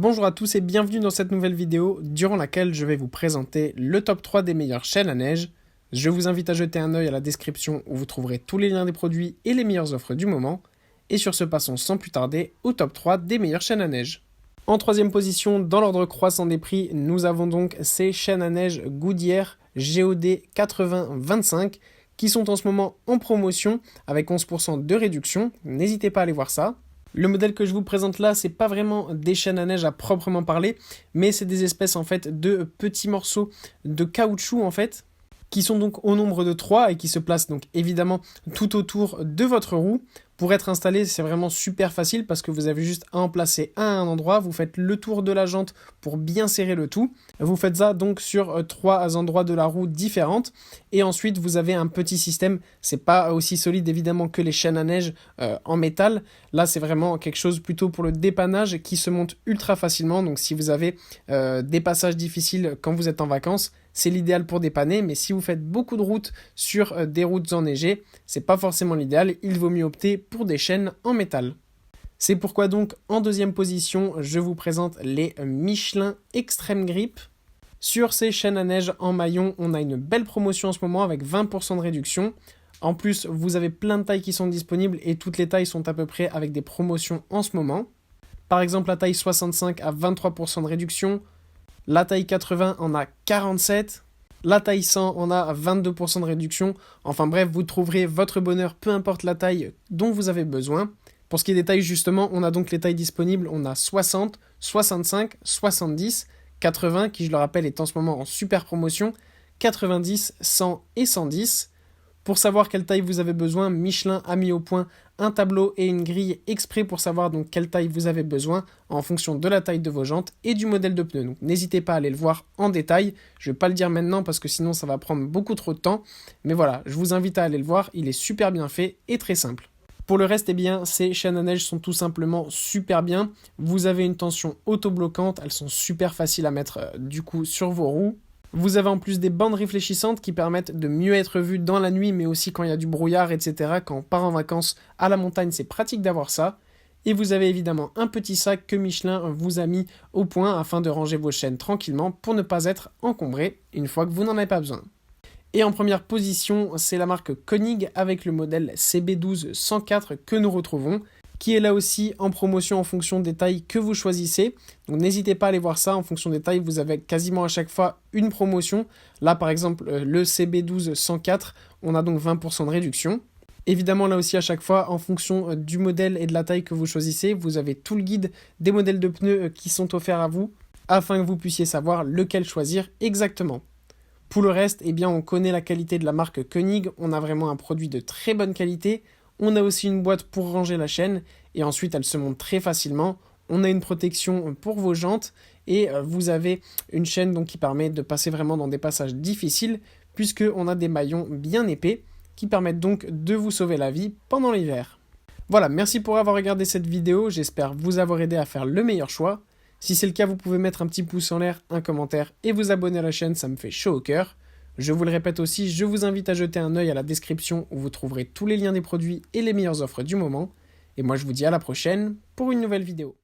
Bonjour à tous et bienvenue dans cette nouvelle vidéo durant laquelle je vais vous présenter le top 3 des meilleures chaînes à neige. Je vous invite à jeter un œil à la description où vous trouverez tous les liens des produits et les meilleures offres du moment. Et sur ce, passons sans plus tarder au top 3 des meilleures chaînes à neige. En troisième position, dans l'ordre croissant des prix, nous avons donc ces chaînes à neige Goodyear GOD 80-25 qui sont en ce moment en promotion avec 11% de réduction. N'hésitez pas à aller voir ça. Le modèle que je vous présente là, c'est pas vraiment des chaînes à neige à proprement parler, mais c'est des espèces en fait de petits morceaux de caoutchouc en fait, qui sont donc au nombre de 3 et qui se placent donc évidemment tout autour de votre roue. Pour être installé, c'est vraiment super facile parce que vous avez juste à en placer un à un endroit, vous faites le tour de la jante pour bien serrer le tout. Vous faites ça donc sur 3 endroits de la roue différentes et ensuite vous avez un petit système, c'est pas aussi solide évidemment que les chaînes à neige en métal. Là, c'est vraiment quelque chose plutôt pour le dépannage qui se monte ultra facilement. Donc si vous avez des passages difficiles quand vous êtes en vacances, c'est l'idéal pour dépanner, mais si vous faites beaucoup de routes sur des routes enneigées, c'est pas forcément l'idéal, il vaut mieux opter pour des chaînes en métal. C'est pourquoi donc en deuxième position, je vous présente les Michelin Extreme Grip. Sur ces chaînes à neige en maillon, on a une belle promotion en ce moment avec 20% de réduction. En plus, vous avez plein de tailles qui sont disponibles et toutes les tailles sont à peu près avec des promotions en ce moment. Par exemple, la taille 65 a 23% de réduction. La taille 80 en a 47, la taille 100 en a 22% de réduction. Enfin bref, vous trouverez votre bonheur peu importe la taille dont vous avez besoin. Pour ce qui est des tailles justement, on a donc les tailles disponibles, on a 60, 65, 70, 80 qui je le rappelle est en ce moment en super promotion, 90, 100 et 110. Pour savoir quelle taille vous avez besoin, Michelin a mis au point un tableau et une grille exprès pour savoir donc quelle taille vous avez besoin en fonction de la taille de vos jantes et du modèle de pneu. Donc n'hésitez pas à aller le voir en détail. Je ne vais pas le dire maintenant parce que sinon ça va prendre beaucoup trop de temps. Mais voilà, je vous invite à aller le voir. Il est super bien fait et très simple. Pour le reste, eh bien, ces chaînes à neige sont tout simplement super bien. Vous avez une tension auto-bloquante. Elles sont super faciles à mettre du coup sur vos roues. Vous avez en plus des bandes réfléchissantes qui permettent de mieux être vu dans la nuit, mais aussi quand il y a du brouillard, etc. Quand on part en vacances à la montagne, c'est pratique d'avoir ça. Et vous avez évidemment un petit sac que Michelin vous a mis au point afin de ranger vos chaînes tranquillement pour ne pas être encombré une fois que vous n'en avez pas besoin. Et en première position, c'est la marque Koenig avec le modèle CB12 104 que nous retrouvons, qui est là aussi en promotion en fonction des tailles que vous choisissez. Donc n'hésitez pas à aller voir ça, en fonction des tailles, vous avez quasiment à chaque fois une promotion. Là par exemple, le CB12 104, on a donc 20% de réduction. Évidemment là aussi à chaque fois, en fonction du modèle et de la taille que vous choisissez, vous avez tout le guide des modèles de pneus qui sont offerts à vous, afin que vous puissiez savoir lequel choisir exactement. Pour le reste, eh bien, on connaît la qualité de la marque Koenig, on a vraiment un produit de très bonne qualité. On a aussi une boîte pour ranger la chaîne et ensuite elle se monte très facilement. On a une protection pour vos jantes et vous avez une chaîne donc qui permet de passer vraiment dans des passages difficiles puisqu'on a des maillons bien épais qui permettent donc de vous sauver la vie pendant l'hiver. Voilà, merci pour avoir regardé cette vidéo, j'espère vous avoir aidé à faire le meilleur choix. Si c'est le cas, vous pouvez mettre un petit pouce en l'air, un commentaire et vous abonner à la chaîne, ça me fait chaud au cœur. Je vous le répète aussi, je vous invite à jeter un œil à la description où vous trouverez tous les liens des produits et les meilleures offres du moment. Et moi je vous dis à la prochaine pour une nouvelle vidéo.